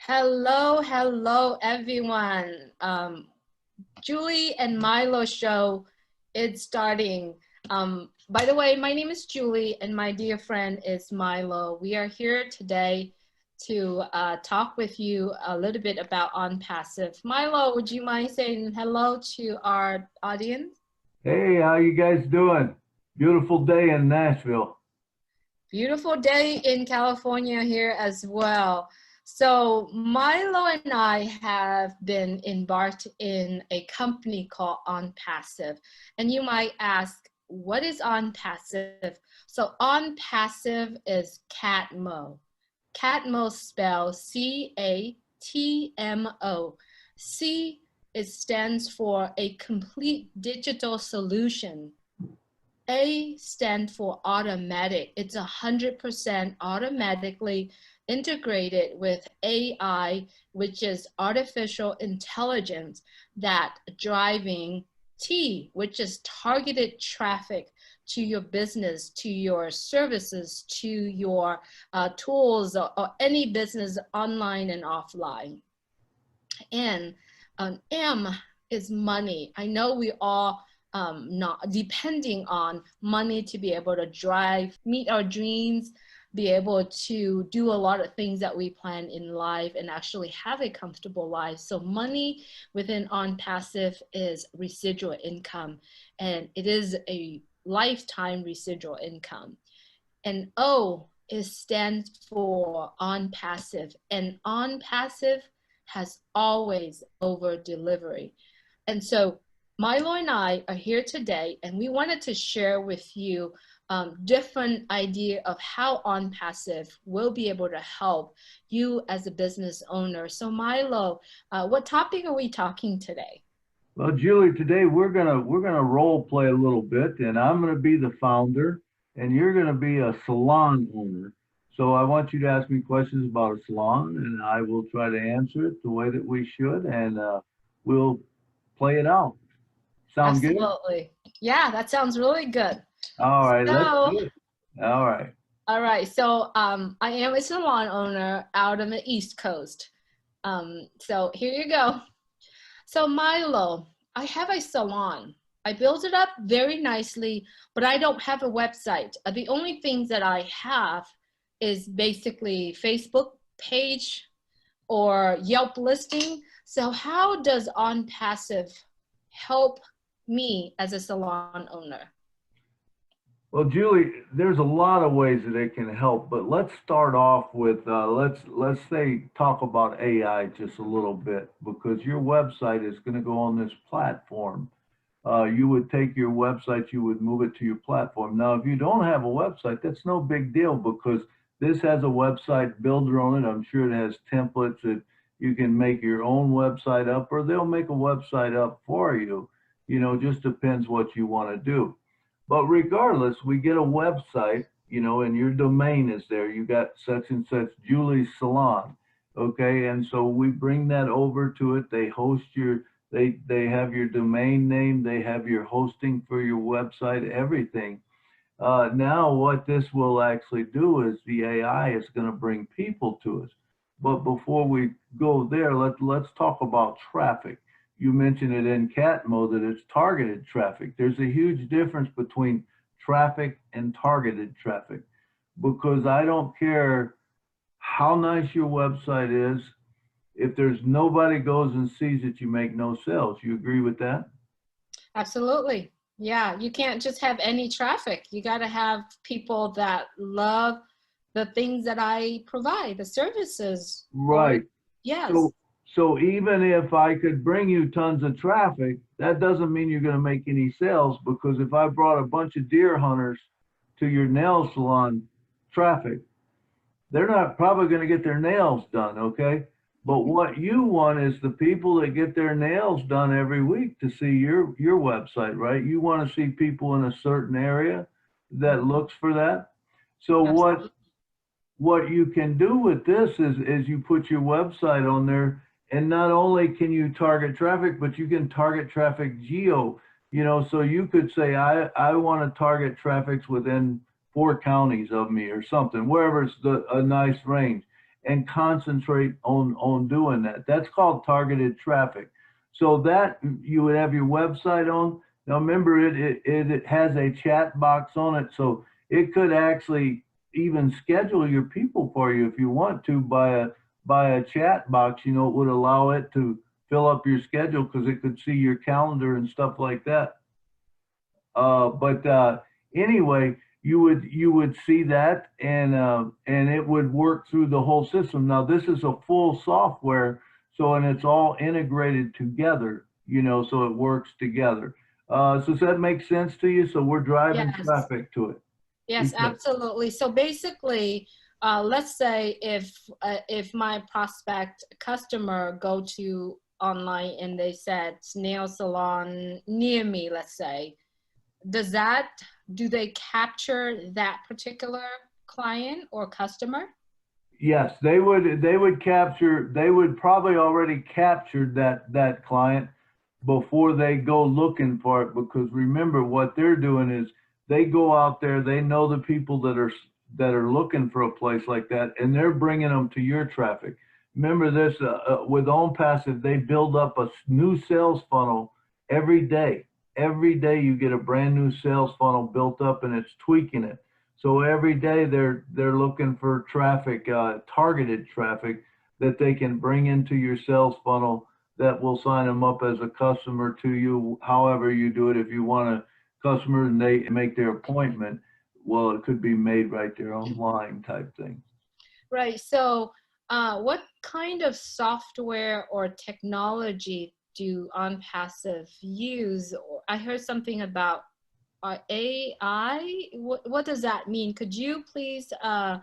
Hello, everyone. Julie and Milo show is starting. By the way, my name is Julie and my dear friend is Milo. We are here today to talk with you a little bit about ONPASSIVE. Milo, would you mind saying hello to our audience? Hey, how you guys doing? Beautiful day in Nashville. Beautiful day in California here as well. So Milo and I have been embarked in a company called ONPASSIVE. And you might ask, what is ONPASSIVE? So ONPASSIVE is CATMO. CATMO spelled C-A-T-M-O. C, it stands for a complete digital solution. A stands for automatic. It's 100% automatically integrated with AI, which is artificial intelligence, that driving T, which is targeted traffic to your business, to your services, to your tools, or any business online and offline. And M is money. I know we all not depending on money to be able to drive, meet our dreams, be able to do a lot of things that we plan in life and actually have a comfortable life. So money within ONPASSIVE is residual income, and it is a lifetime residual income. And O is stands for ONPASSIVE, and ONPASSIVE has always over delivery. And so Milo and I are here today, and we wanted to share with you different idea of how ONPASSIVE will be able to help you as a business owner. So Milo, what topic are we talking today? Well, Julie, today we're gonna role play a little bit, and I'm gonna be the founder, and you're gonna be a salon owner. So I want you to ask me questions about a salon, and I will try to answer it the way that we should, and we'll play it out. Sound good? Absolutely. Yeah, that sounds really good. All right, let's So, do it. All right. all right. So I am a salon owner out on the East Coast. So here you go. So Milo, I have a salon. I built it up very nicely, but I don't have a website. The only things that I have is basically Facebook page or Yelp listing. So how does ONPASSIVE help me as a salon owner? Well, Julie, there's a lot of ways that it can help, but let's start off with let's say talk about AI just a little bit because your website is going to go on this platform. You would take your website, you would move it to your platform. Now, if you don't have a website, that's no big deal because this has a website builder on it. I'm sure it has templates that you can make your own website up, or they'll make a website up for you. You know, just depends what you want to do. But regardless, we get a website, you know, and your domain is there. You got such and such Julie's Salon, okay? And so we bring that over to it. They host your, they have your domain name, they have your hosting for your website, everything. Now what this will actually do is the AI is going to bring people to us. But before we go there, let's talk about traffic. You mentioned it in CATMO that it's targeted traffic. There's a huge difference between traffic and targeted traffic because I don't care how nice your website is. If there's nobody goes and sees it, you make no sales. You agree with that? Absolutely. Yeah, you can't just have any traffic. You got to have people that love the things that I provide, the services. Or Right. yes, So, so even if I could bring you tons of traffic, that doesn't mean you're going to make any sales because if I brought a bunch of deer hunters to your nail salon traffic, they're not probably going to get their nails done, okay? But what you want is the people that get their nails done every week to see your website, right? You want to see people in a certain area that looks for that. So absolutely. what you can do with this is you put your website on there, and not only can you target traffic, but you can target traffic geo. You know, so you could say I want to target traffics within 4 counties of me or something, wherever it's a nice range. and concentrate on doing that. That's called targeted traffic. So that you would have your website on. Now remember, it has a chat box on it, so it could actually even schedule your people for you if you want to by a chat box. You know, it would allow it to fill up your schedule because it could see your calendar and stuff like that. But anyway, you would see that, and it would work through the whole system. Now this is a full software, so and it's all integrated together, you know, so it works together. So does that make sense to you? So we're driving Yes. traffic to it. Yes, absolutely. So basically, let's say if my prospect customer go to online and they said nail salon near me, let's say, do they capture that particular client or customer? Yes, they would capture, they would probably already captured that client before they go looking for it, because remember what they're doing is they go out there, they know the people that are looking for a place like that, and they're bringing them to your traffic. Remember this, with OwnPassive, they build up a new sales funnel every day. Every day you get a brand new sales funnel built up, and it's tweaking it. So every day they're looking for traffic, targeted traffic that they can bring into your sales funnel that will sign them up as a customer to you, however you do it. If you want a customer and they make their appointment, well, it could be made right there online type thing. Right. So what kind of software or technology do OnPassive use? I heard something about AI. What does that mean? Could you please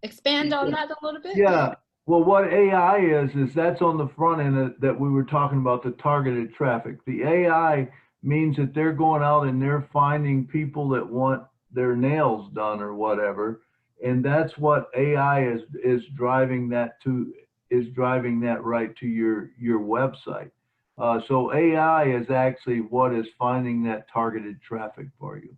expand on that a little bit? Yeah. Well, what AI is that's on the front end that we were talking about, the targeted traffic. The AI means that they're going out and they're finding people that want their nails done or whatever. And that's what AI is driving that right to your website. So AI is actually what is finding that targeted traffic for you.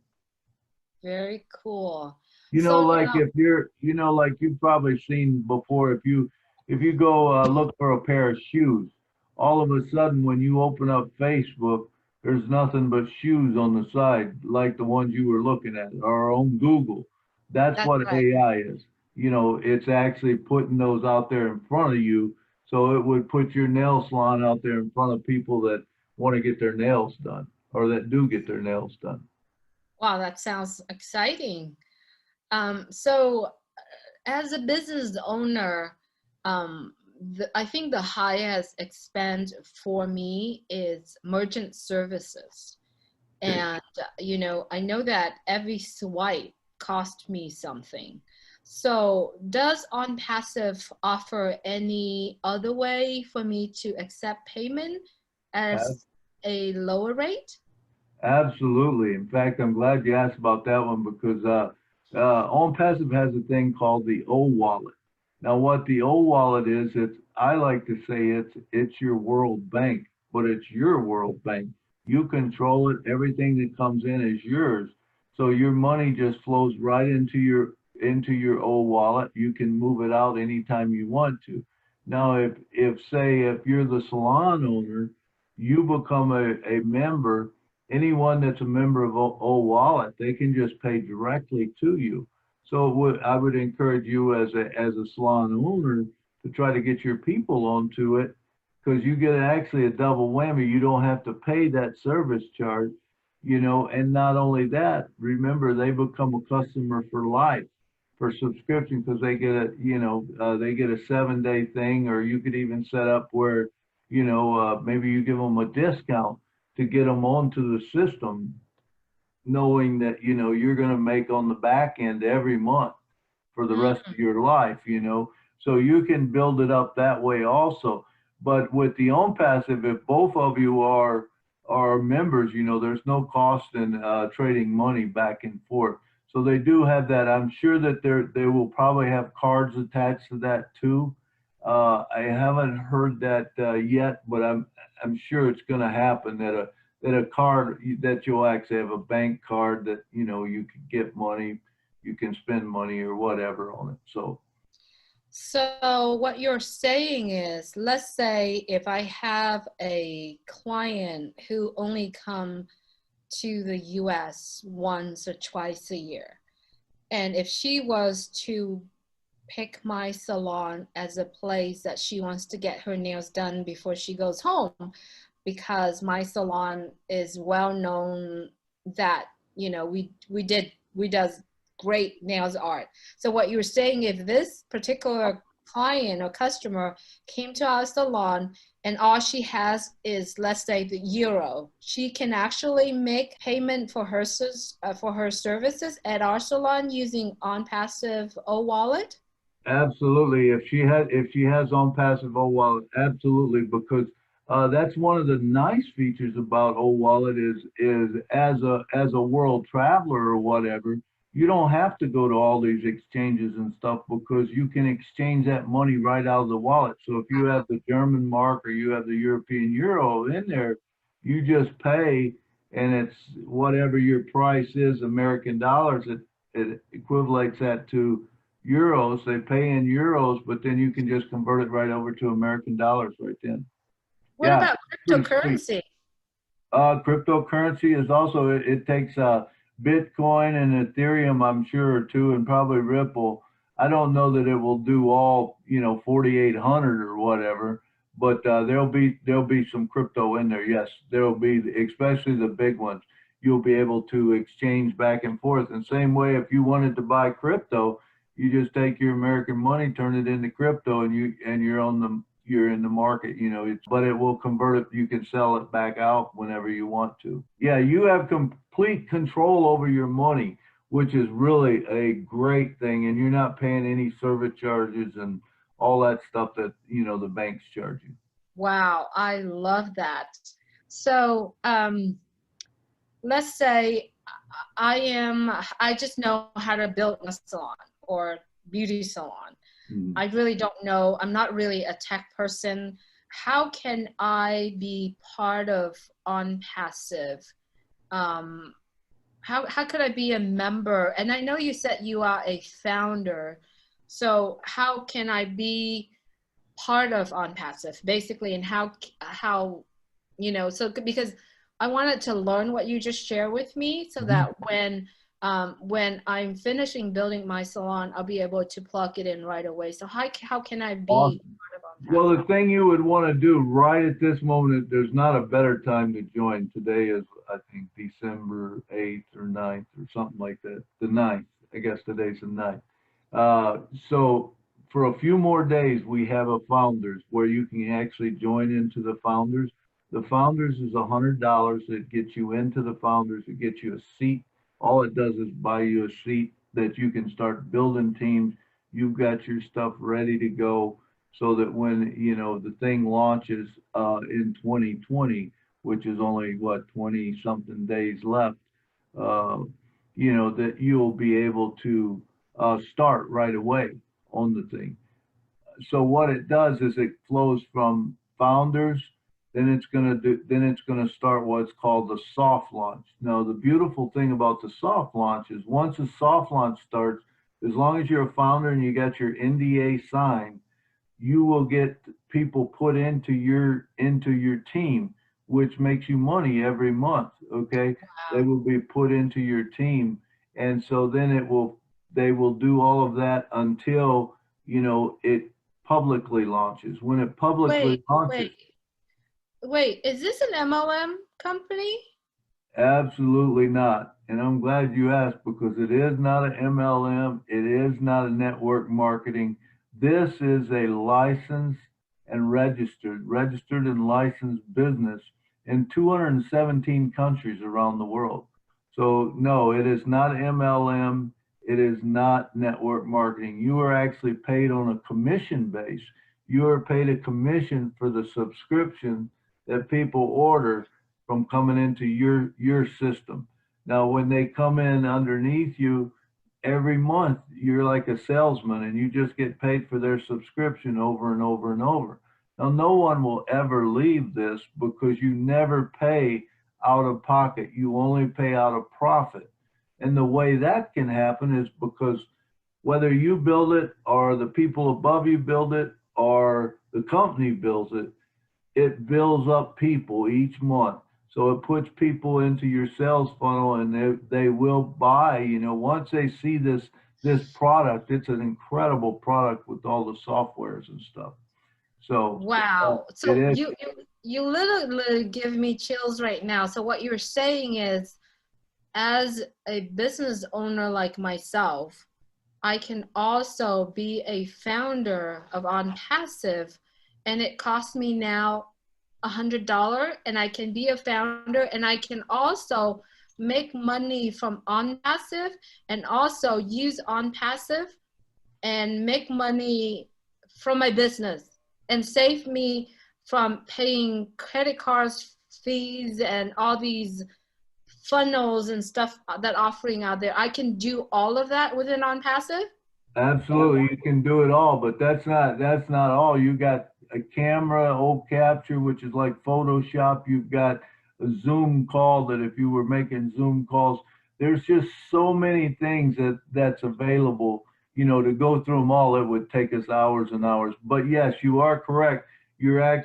Very cool. You know, like if you're, you know, like you've probably seen before, if you go look for a pair of shoes, all of a sudden when you open up Facebook, there's nothing but shoes on the side, like the ones you were looking at, or on Google. That's what right. AI is. You know, it's actually putting those out there in front of you. So it would put your nail salon out there in front of people that want to get their nails done, or that do get their nails done. Wow, that sounds exciting. So as a business owner, I think the highest expense for me is merchant services. And, you know, I know that every swipe cost me something. So does OnPassive offer any other way for me to accept payment as a lower rate? Absolutely. In fact, I'm glad you asked about that one, because OnPassive has a thing called the O Wallet. Now, what the O Wallet is, I like to say it's your world bank, but it's your world bank. You control it. Everything that comes in is yours. So your money just flows right into your O Wallet. You can move it out anytime you want to. Now, if you're the salon owner, you become a member. Anyone that's a member of O Wallet, they can just pay directly to you. So I would encourage you as a salon owner to try to get your people onto it, because you get actually a double whammy. You don't have to pay that service charge, you know, and not only that, remember, they become a customer for life, for subscription, because they get they get a 7-day thing, or you could even set up where, maybe you give them a discount to get them onto the system, knowing that, you're going to make on the back end every month for the rest of your life, so you can build it up that way also. But with the OwnPassive, if both of you are members, there's no cost in trading money back and forth. So they do have that. I'm sure that they will probably have cards attached to that too. I haven't heard that yet, but I'm sure it's going to happen, that a card, that you'll actually have a bank card that, you can get money, you can spend money or whatever on it. So what you're saying is, let's say if I have a client who only come to the US once or twice a year, and if she was to pick my salon as a place that she wants to get her nails done before she goes home, because my salon is well known that, you know, we does great nails art. So what you're saying, if this particular client or customer came to our salon and all she has is, let's say, the euro, she can actually make payment for her services at our salon using OnPassive O Wallet. Absolutely. If she has OnPassive O Wallet, absolutely, because that's one of the nice features about O Wallet is as a world traveler or whatever, you don't have to go to all these exchanges and stuff because you can exchange that money right out of the wallet. So if you have the German mark or you have the European euro in there, you just pay and it's whatever your price is, American dollars, it equivalates that to euros. They pay in euros, but then you can just convert it right over to American dollars right then. What Yeah, about pretty sweet. cryptocurrency? Cryptocurrency is also, it takes Bitcoin and Ethereum, I'm sure, too, and probably Ripple. I don't know that it will do all, 4,800 or whatever, but there'll be some crypto in there. Yes, there'll be, especially the big ones. You'll be able to exchange back and forth. And same way, if you wanted to buy crypto, you just take your American money, turn it into crypto, and you're in the market, but it will convert it. You can sell it back out whenever you want to. Yeah, you have complete control over your money, which is really a great thing. And you're not paying any service charges and all that stuff that, the banks charge you. Wow, I love that. So, let's say I just know how to build a salon or beauty salon. I really don't know. I'm not really a tech person. How can I be part of OnPassive? How could I be a member? And I know you said you are a founder. So how can I be part of OnPassive, basically, and how so because I wanted to learn what you just shared with me so that when I'm finishing building my salon, I'll be able to plug it in right away. So how can I be Awesome. part of Well, OnPassive? the thing you would want to do right at this moment, there's not a better time to join. Today is, I think, December 8th or 9th or something like that. The 9th. I guess today's the 9th. So for a few more days, we have a founders where you can actually join into the founders. The founders is $100. It gets you into the founders. It gets you a seat. All it does is buy you a seat that you can start building teams. You've got your stuff ready to go so that when, the thing launches in 2020, which is only, 20 something days left, uh, that you'll be able to start right away on the thing. So what it does is it flows from founders, then it's gonna start what's called the soft launch. Now the beautiful thing about the soft launch is once the soft launch starts, as long as you're a founder and you got your NDA signed, you will get people put into your team, which makes you money every month. Okay, they Wow. will be put into your team, and so then they will do all of that until it publicly launches. When it publicly Wait, launches, wait, wait. Is this an MLM company? absolutely not. And I'm glad you asked because it is not an MLM. It is not a network marketing. This is a licensed and registered and licensed business in 217 countries around the world. So no, it is not MLM. It is not network marketing. You are actually paid on a commission base. You are paid a commission for the subscription that people order from coming into your system. Now, when they come in underneath you every month, you're like a salesman and you just get paid for their subscription over and over and over. Now, no one will ever leave this because you never pay out of pocket. You only pay out of profit. And the way that can happen is because whether you build it or the people above you build it or the company builds it, it builds up people each month. So it puts people into your sales funnel, and they will buy, you know, once they see this product. It's an incredible product with all the softwares and stuff. So Wow. it So is. you literally give me chills right now. So what you're saying is, as a business owner like myself, I can also be a founder of OnPassive, and it costs me now $100, and I can be a founder, and I can also make money from OnPassive, and also use OnPassive and make money from my business, and save me from paying credit cards fees and all these funnels and stuff that offering out there. I can do all of that within OnPassive. Absolutely, you can do it all, but that's not all. You got a camera, old capture, which is like Photoshop. You've got a Zoom call that if you were making Zoom calls, there's just so many things that's available. You know, to go through them all, it would take us hours and hours. But yes, you are correct. You're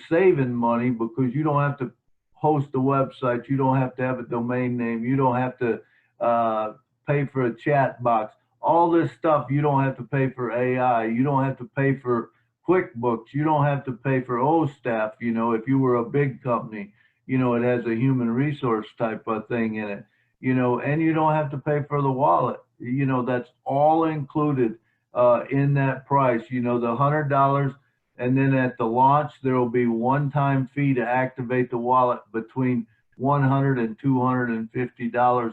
saving money because you don't have to host a website. You don't have to have a domain name. You don't have to uh, pay for a chat box. All this stuff, you don't have to pay for AI. You don't have to pay for QuickBooks. You don't have to pay for staff. You know, if you were a big company, you know, it has a human resource type of thing in it, you know, and you don't have to pay for the wallet. You know, that's all included in that price, you know, the $100. And then at the launch, there will be one-time fee to activate the wallet between $100 and $250,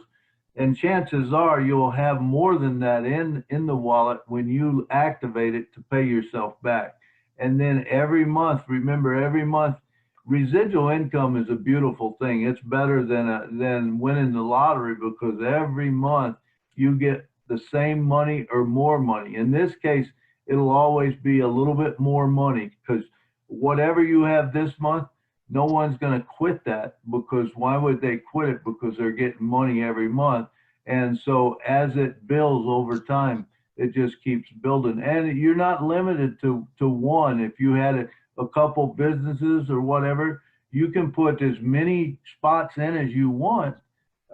and chances are you'll have more than that in the wallet when you activate it to pay yourself back. And then every month, remember, every month, residual income is a beautiful thing. It's better than winning the lottery, because every month you get the same money or more money. In this case, it'll always be a little bit more money, because whatever you have this month, no one's going to quit that, because why would they quit it? Because they're getting money every month. And so as it builds over time, it just keeps building. And you're not limited to one. If you had a couple businesses or whatever, you can put as many spots in as you want,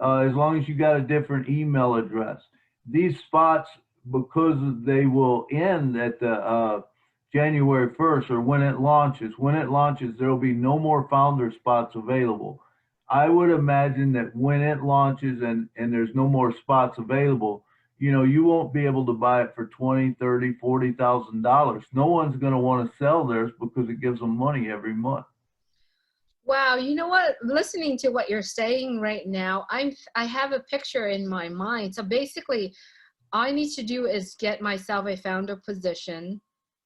as long as you got a different email address. These spots, because they will end at the January 1st, or when it launches, there will be no more founder spots available. I would imagine that when it launches and there's no more spots available, you know, you won't be able to buy it for $20, $30, $40,000. No one's going to want to sell theirs because it gives them money every month. Wow, you know what? Listening to what you're saying right now, I have a picture in my mind. So basically, all I need to do is get myself a founder position,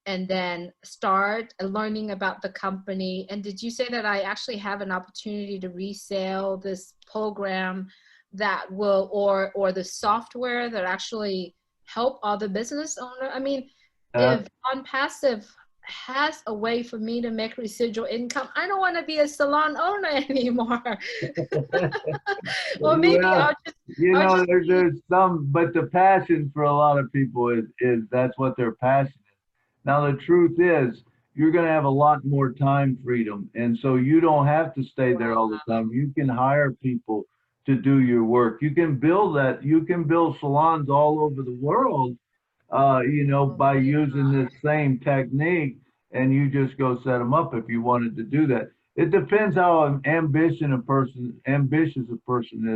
and then start learning about the company. And did you say that I actually have an opportunity to resell this program that will, or the software that actually help other business owner? I mean, Uh, if OnPassive has a way for me to make residual income, I don't want to be a salon owner anymore. Or maybe well, you I'll know, just there's some, but the passion for a lot of people is that's what their passion is. Now, the truth is, you're going to have a lot more time freedom. And so you don't have to stay there all the time. You can hire people to do your work. You can build salons all over the world, you know, by using this same technique, and you just go set them up if you wanted to do that. It depends how ambitious a person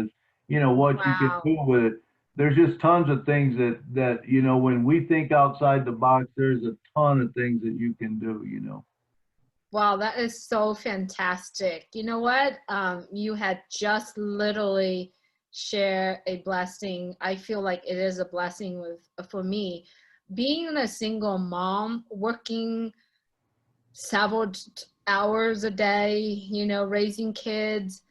is, you know, what you can wow. do with it. There's just tons of things that, you know, when we think outside the box, there's a ton of things that you can do, you know. Wow, that is so fantastic. You know what? You had just literally share a blessing. I feel like it is a blessing for me. Being a single mom, working several hours a day, you know, raising kids,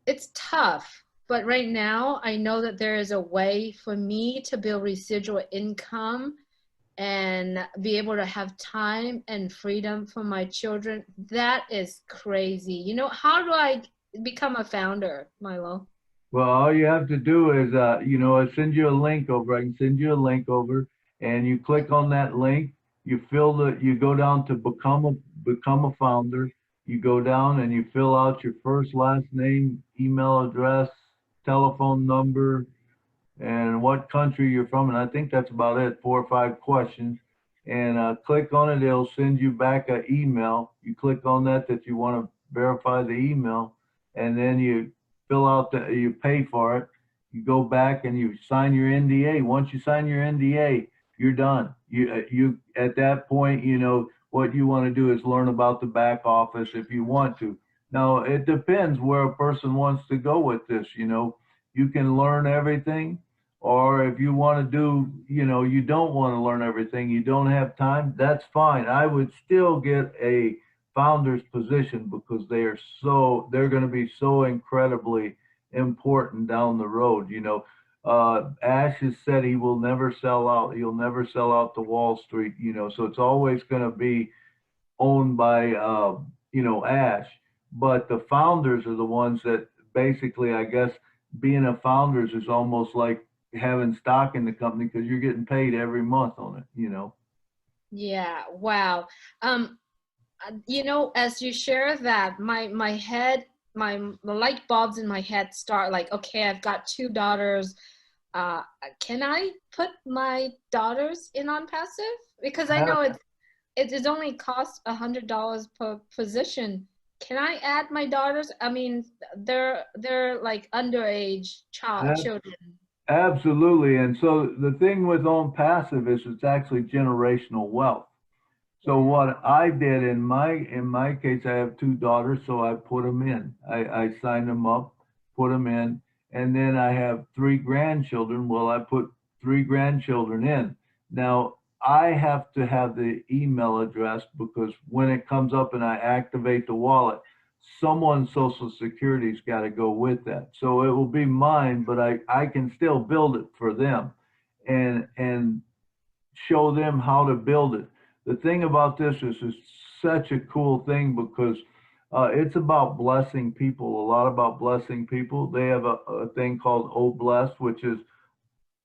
it's tough. But right now, I know that there is a way for me to build residual income and be able to have time and freedom for my children. That is crazy. You know, how do I become a founder, Milo? Well, all you have to do is, I send you a link over. I can send you a link over, and you click on that link. You go down to become a founder. You go down and you fill out your first, last name, email address, telephone number, and what country you're from. And I think that's about it, 4 or 5 questions. And click on it. It'll send you back an email. You click on that you want to verify the email, and then you you pay for it. You go back and you sign your NDA. Once you sign your NDA, you're done. You at that point, what you want to do is learn about the back office if you want to. Now, it depends where a person wants to go with this. You can learn everything, or if you want to do, you don't want to learn everything, you don't have time, that's fine. I would still get a founder's position because they're going to be so incredibly important down the road. Ash has said he will never sell out. He'll never sell out to Wall Street, so it's always going to be owned by, Ash. But the founders are the ones that basically, I guess, being a founders is almost like having stock in the company because you're getting paid every month on it. Yeah, wow. As you share that, my head, the light bulbs in my head start like, okay, I've got 2 daughters. Can I put my daughters in ONPASSIVE? Because I know it is only cost $100 per position. Can I add my daughters? I mean, they're like underage children. Absolutely. And so the thing with Own Passive is it's actually generational wealth. So what I did in my case, I have 2 daughters, so I put them in. I signed them up, put them in, and then I have 3 grandchildren. Well, I put 3 grandchildren in. Now I have to have the email address because when it comes up and I activate the wallet, someone's social security's got to go with that. So it will be mine, but I can still build it for them and show them how to build it. The thing about this is it's such a cool thing because it's about blessing people, a lot about blessing people. They have a thing called O Bless, which is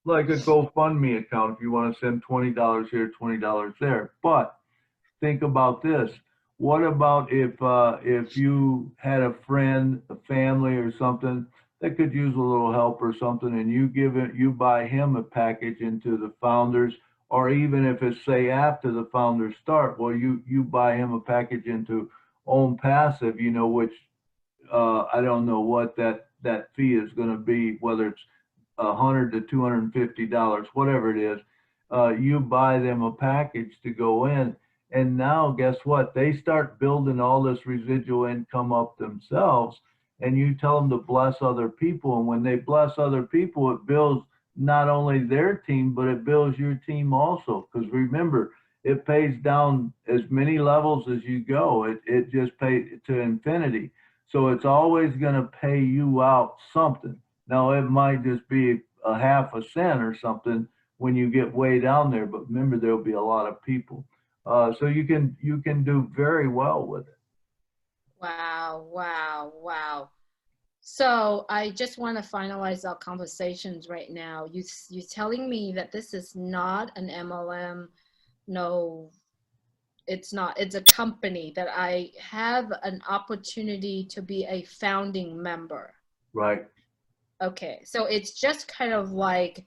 like a GoFundMe account if you want to send $20 here, $20 there. But think about this. What about if you had a friend, a family, or something that could use a little help or something, and you buy him a package into the founders, or even if it's say after the founders start, well, you buy him a package into Own Passive, which I don't know what that fee is going to be, whether it's $100 to $250, whatever it is. You buy them a package to go in, and now guess what? They start building all this residual income up themselves, and you tell them to bless other people, and when they bless other people, it builds not only their team, but it builds your team also. Because remember, it pays down as many levels as you go. It just pays to infinity. So it's always going to pay you out something. Now, it might just be a half a cent or something when you get way down there, but remember, there'll be a lot of people. So you can do very well with it. Wow, wow, wow. So I just want to finalize our conversations right now. You're telling me that this is not an MLM. No, it's not. It's a company that I have an opportunity to be a founding member. Right. Okay, so it's just kind of like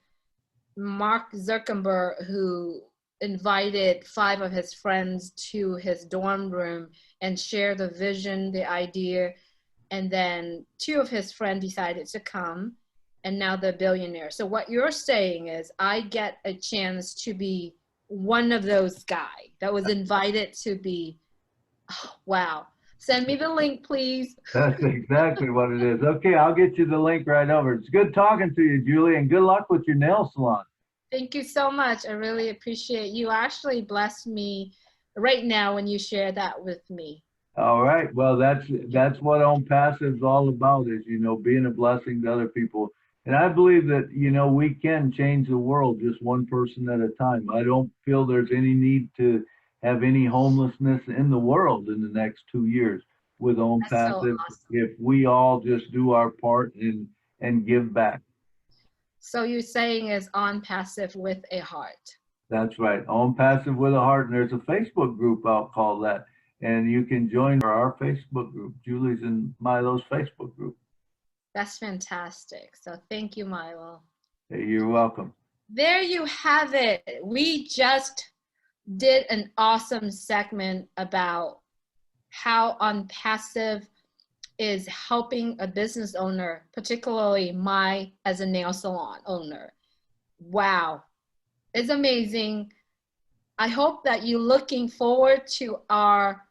Mark Zuckerberg, who invited 5 of his friends to his dorm room and share the vision, the idea, and then 2 of his friends decided to come, and now they're billionaires. So what you're saying is I get a chance to be one of those guys that was invited to be, oh, wow. Send me the link, please. That's exactly what it is. Okay, I'll get you the link right over. It's good talking to you, Julie, and good luck with your nail salon. Thank you so much. I really appreciate you. Actually blessed me right now when you share that with me. All right. Well, that's what Own Passive is all about, is being a blessing to other people. And I believe that we can change the world just one person at a time. I don't feel there's any need to have any homelessness in the world in the next 2 years with Own That's so Passive awesome. if we all just do our part and and give back. So you're saying is on passive with a heart. That's right. On Passive with a Heart. And there's a Facebook group out called that. And you can join our Facebook group, Julie's and Milo's Facebook group. That's fantastic. So thank you, Milo. Hey, you're welcome. There you have it. We just did an awesome segment about how ONPASSIVE is helping a business owner, particularly as a nail salon owner. Wow, it's amazing. I hope that you're looking forward to our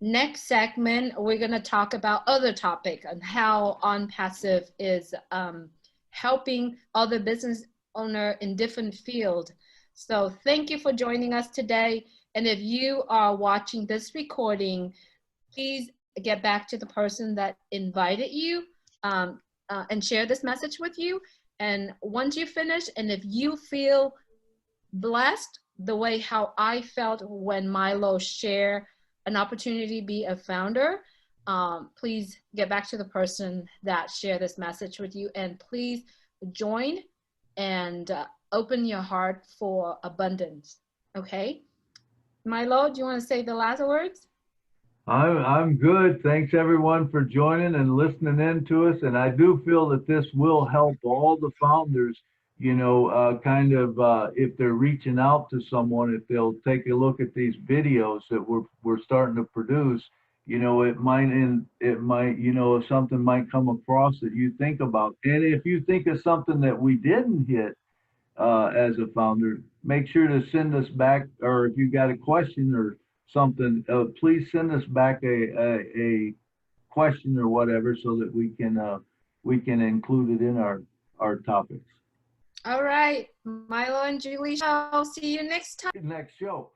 next segment. We're going to talk about other topic and how ONPASSIVE is helping other business owner in different field. So thank you for joining us today. And if you are watching this recording, please get back to the person that invited you and share this message with you. And once you finish, and if you feel blessed the way how I felt when Milo shared an opportunity to be a founder, please get back to the person that shared this message with you, and please join and open your heart for abundance. Okay, Milo, do you want to say the last words? I'm good. Thanks everyone for joining and listening in to us. And I do feel that this will help all the founders, you know, if they're reaching out to someone, if they'll take a look at these videos that we're starting to produce, you know, it might, you know, something might come across that you think about. And if you think of something that we didn't hit as a founder, make sure to send us back, or if you got a question or something, please send us back a question or whatever, so that we can include it in our topics. All right, Milo and Julie, I'll see you next time. Next show.